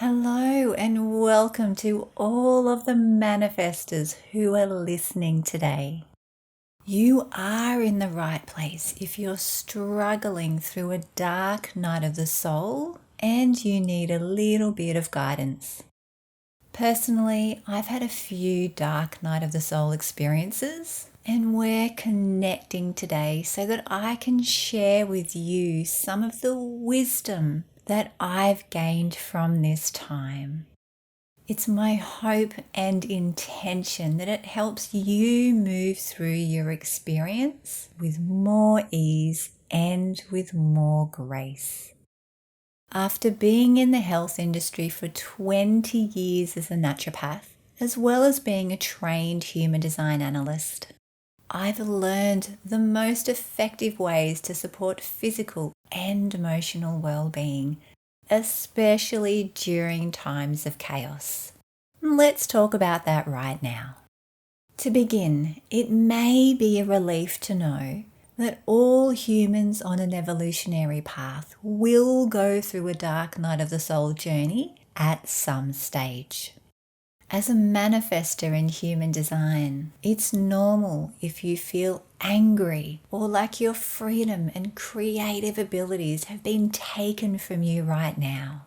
Hello and welcome to all of the manifestors who are listening today. You are in the right place if you're struggling through a dark night of the soul and you need a little bit of guidance. Personally, I've had a few dark night of the soul experiences, and we're connecting today so that I can share with you some of the wisdom that I've gained from this time. It's my hope and intention that it helps you move through your experience with more ease and with more grace. After being in the health industry for 20 years as a naturopath, as well as being a trained human design analyst, I've learned the most effective ways to support physical and emotional well-being, especially during times of chaos. Let's talk about that right now. To begin, it may be a relief to know that all humans on an evolutionary path will go through a dark night of the soul journey at some stage. As a manifestor in human design, it's normal if you feel angry or like your freedom and creative abilities have been taken from you right now.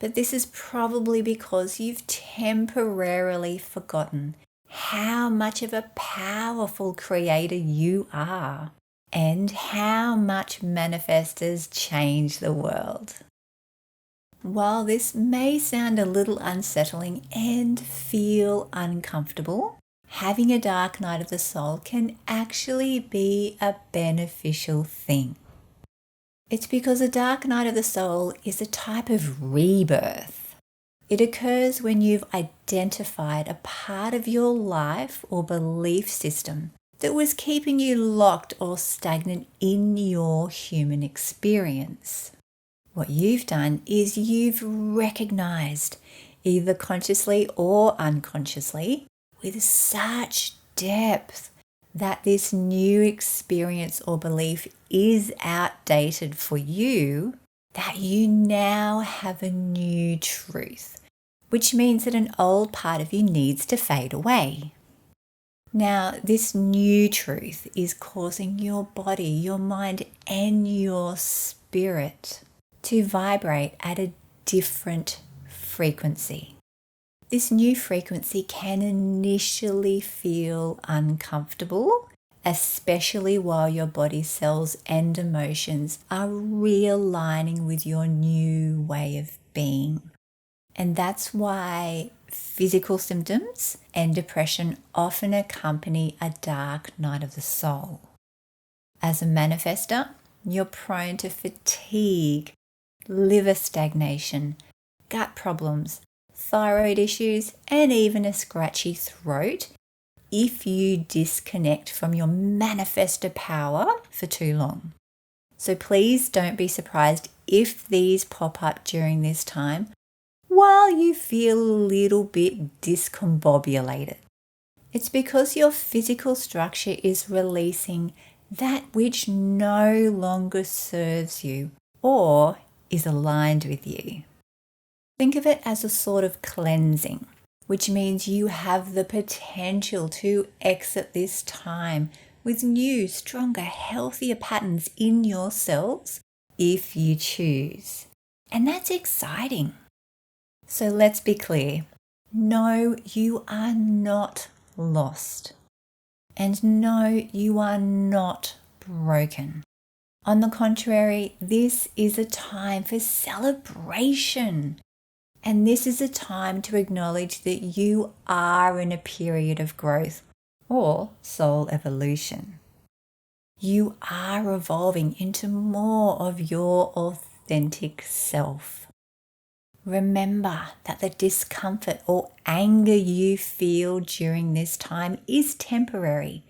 But this is probably because you've temporarily forgotten how much of a powerful creator you are and how much manifestors change the world. While this may sound a little unsettling and feel uncomfortable, having a dark night of the soul can actually be a beneficial thing. It's because a dark night of the soul is a type of rebirth. It occurs when you've identified a part of your life or belief system that was keeping you locked or stagnant in your human experience. What you've done is you've recognized, either consciously or unconsciously, with such depth that this new experience or belief is outdated for you, that you now have a new truth, which means that an old part of you needs to fade away. Now, this new truth is causing your body, your mind, and your spirit to vibrate at a different frequency. This new frequency can initially feel uncomfortable, especially while your body cells and emotions are realigning with your new way of being. And that's why physical symptoms and depression often accompany a dark night of the soul. As a manifestor, you're prone to fatigue, liver stagnation, gut problems, thyroid issues, and even a scratchy throat if you disconnect from your manifestor power for too long. So please don't be surprised if these pop up during this time while you feel a little bit discombobulated. It's because your physical structure is releasing that which no longer serves you or is aligned with you. Think of it as a sort of cleansing, which means you have the potential to exit this time with new, stronger, healthier patterns in your cells if you choose. And that's exciting. So let's be clear. No, you are not lost. And no, you are not broken. On the contrary, this is a time for celebration. And this is a time to acknowledge that you are in a period of growth or soul evolution. You are evolving into more of your authentic self. Remember that the discomfort or anger you feel during this time is temporary,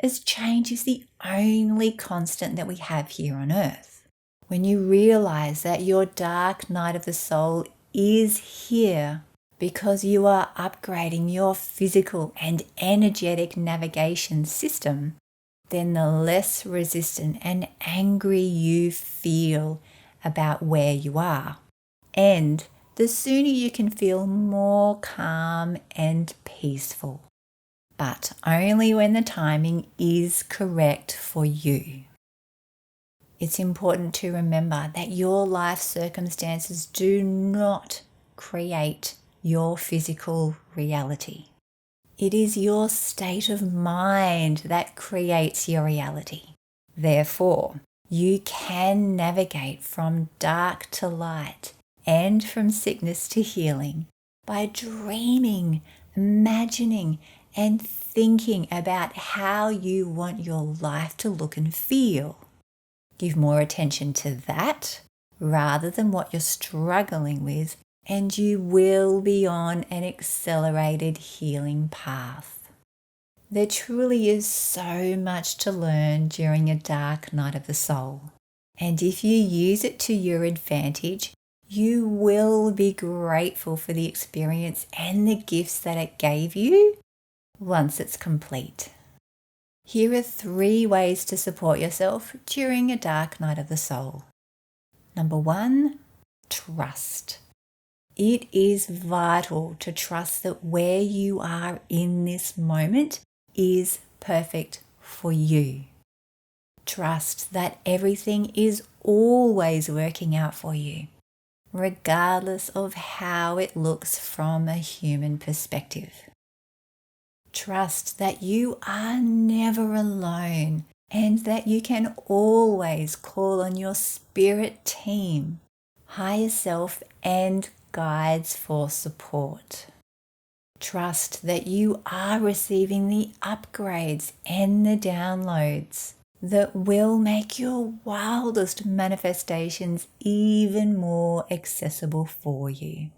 as change is the only constant that we have here on earth. When you realize that your dark night of the soul is here because you are upgrading your physical and energetic navigation system, then the less resistant and angry you feel about where you are, and the sooner you can feel more calm and peaceful. But only when the timing is correct for you. It's important to remember that your life circumstances do not create your physical reality. It is your state of mind that creates your reality. Therefore, you can navigate from dark to light and from sickness to healing by dreaming, imagining, and thinking about how you want your life to look and feel. Give more attention to that rather than what you're struggling with, and you will be on an accelerated healing path. There truly is so much to learn during a dark night of the soul. And if you use it to your advantage, you will be grateful for the experience and the gifts that it gave you once it's complete. Here are 3 ways to support yourself during a dark night of the soul. Number 1, trust. It is vital to trust that where you are in this moment is perfect for you. Trust that everything is always working out for you, regardless of how it looks from a human perspective. Trust that you are never alone and that you can always call on your spirit team, higher self, and guides for support. Trust that you are receiving the upgrades and the downloads that will make your wildest manifestations even more accessible for you.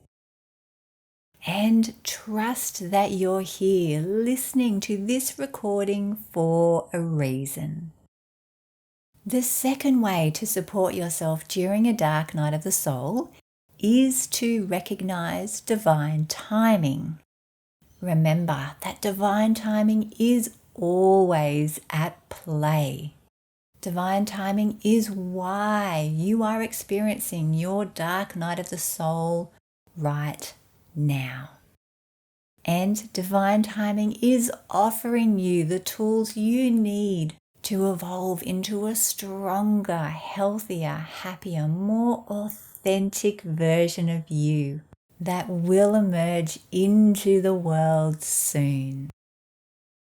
And trust that you're here listening to this recording for a reason. The second way to support yourself during a dark night of the soul is to recognize divine timing. Remember that divine timing is always at play. Divine timing is why you are experiencing your dark night of the soul right now. And divine timing is offering you the tools you need to evolve into a stronger, healthier, happier, more authentic version of you that will emerge into the world soon.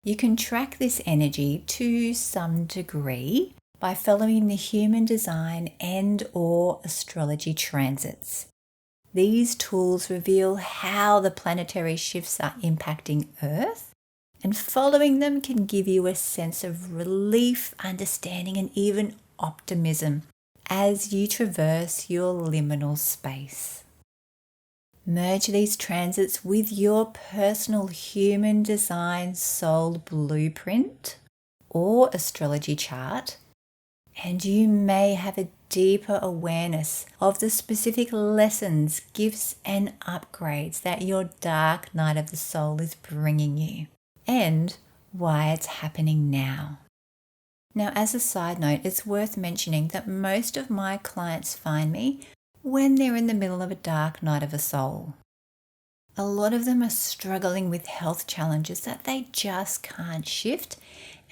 You can track this energy to some degree by following the Human Design and/or astrology transits. These tools reveal how the planetary shifts are impacting Earth, and following them can give you a sense of relief, understanding, and even optimism as you traverse your liminal space. Merge these transits with your personal Human Design Soul Blueprint or astrology chart, and you may have a deeper awareness of the specific lessons, gifts, and upgrades that your dark night of the soul is bringing you, and why it's happening now. Now, as a side note, it's worth mentioning that most of my clients find me when they're in the middle of a dark night of the soul. A lot of them are struggling with health challenges that they just can't shift,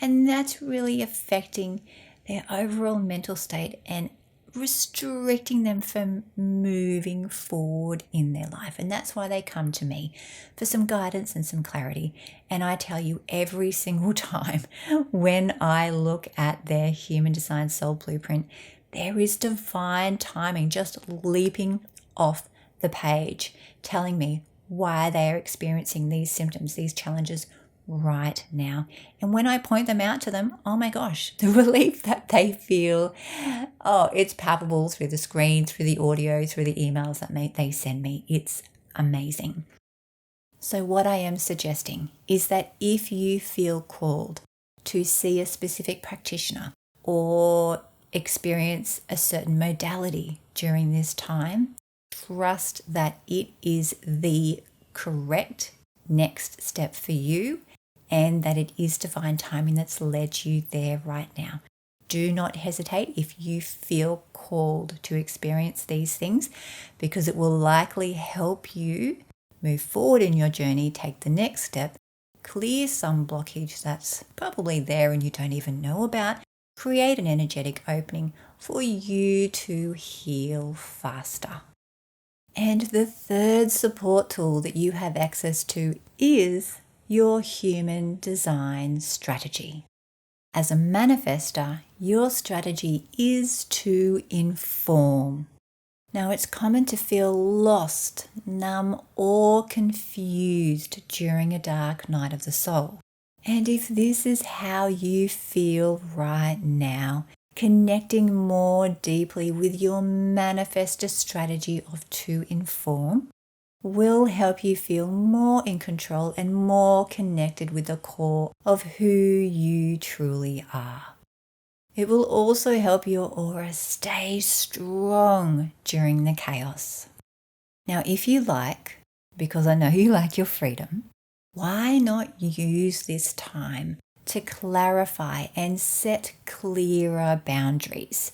and that's really affecting their overall mental state and restricting them from moving forward in their life. And that's why they come to me for some guidance and some clarity. And I tell you every single time when I look at their Human Design Soul Blueprint, there is divine timing just leaping off the page, telling me why they are experiencing these symptoms, these challenges right now. And when I point them out to them, oh my gosh, the relief that they feel, it's palpable through the screen, through the audio, through the emails that they send me. It's amazing. So what I am suggesting is that if you feel called to see a specific practitioner or experience a certain modality during this time, trust that it is the correct next step for you and that it is divine timing that's led you there right now. do not hesitate if you feel called to experience these things, because it will likely help you move forward in your journey, take the next step, clear some blockage that's probably there and you don't even know about, create an energetic opening for you to heal faster. And the third support tool that you have access to is your human design strategy. As a manifestor, your strategy is to inform. Now, it's common to feel lost, numb, or confused during a dark night of the soul. And if this is how you feel right now, connecting more deeply with your manifestor strategy of to inform will help you feel more in control and more connected with the core of who you truly are. It will also help your aura stay strong during the chaos. Now, if you like, because I know you like your freedom, why not use this time to clarify and set clearer boundaries?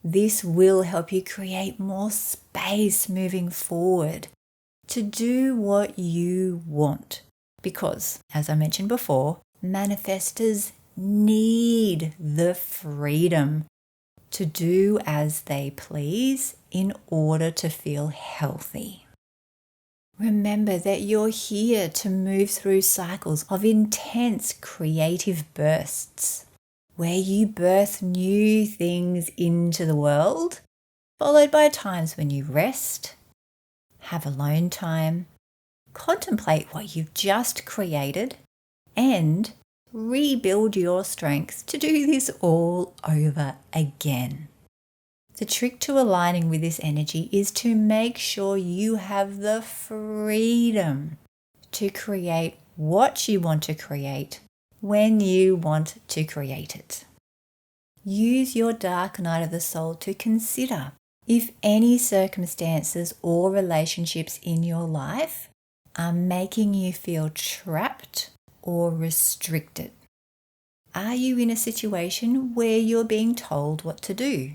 This will help you create more space moving forward to do what you want. Because, as I mentioned before, manifestors need the freedom to do as they please in order to feel healthy. Remember that you're here to move through cycles of intense creative bursts, where you birth new things into the world, followed by times when you rest, have alone time, contemplate what you've just created, and rebuild your strength to do this all over again. The trick to aligning with this energy is to make sure you have the freedom to create what you want to create when you want to create it. Use your dark night of the soul to consider if any circumstances or relationships in your life are making you feel trapped or restricted. Are you in a situation where you're being told what to do?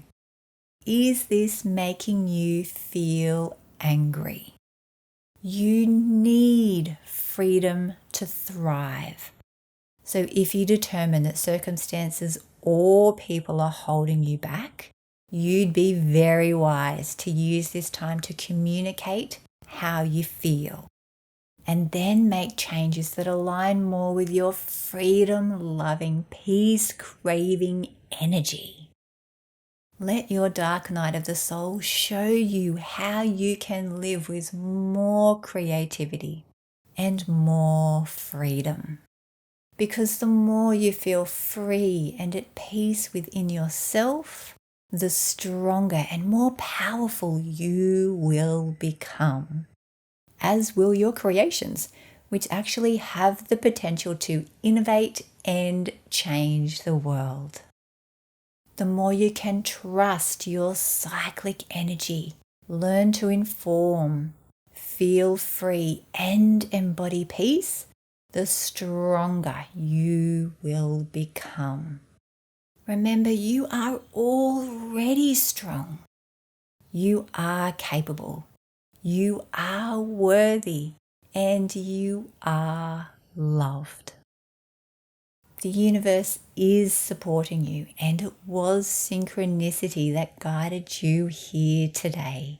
Is this making you feel angry? You need freedom to thrive. So if you determine that circumstances or people are holding you back, you'd be very wise to use this time to communicate how you feel, and then make changes that align more with your freedom-loving, peace-craving energy. Let your dark night of the soul show you how you can live with more creativity and more freedom. Because the more you feel free and at peace within yourself, the stronger and more powerful you will become, as will your creations, which actually have the potential to innovate and change the world. The more you can trust your cyclic energy, learn to inform, feel free, and embody peace, the stronger you will become. Remember, you are already strong. You are capable. You are worthy, and you are loved. The universe is supporting you, and it was synchronicity that guided you here today.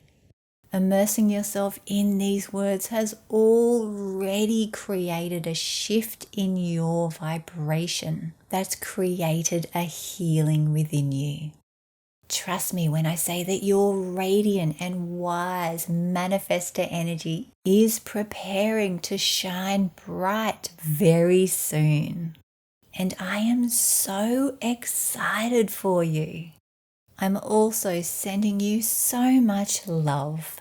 Immersing yourself in these words has already created a shift in your vibration that's created a healing within you. Trust me when I say that your radiant and wise manifestor energy is preparing to shine bright very soon. And I am so excited for you. I'm also sending you so much love.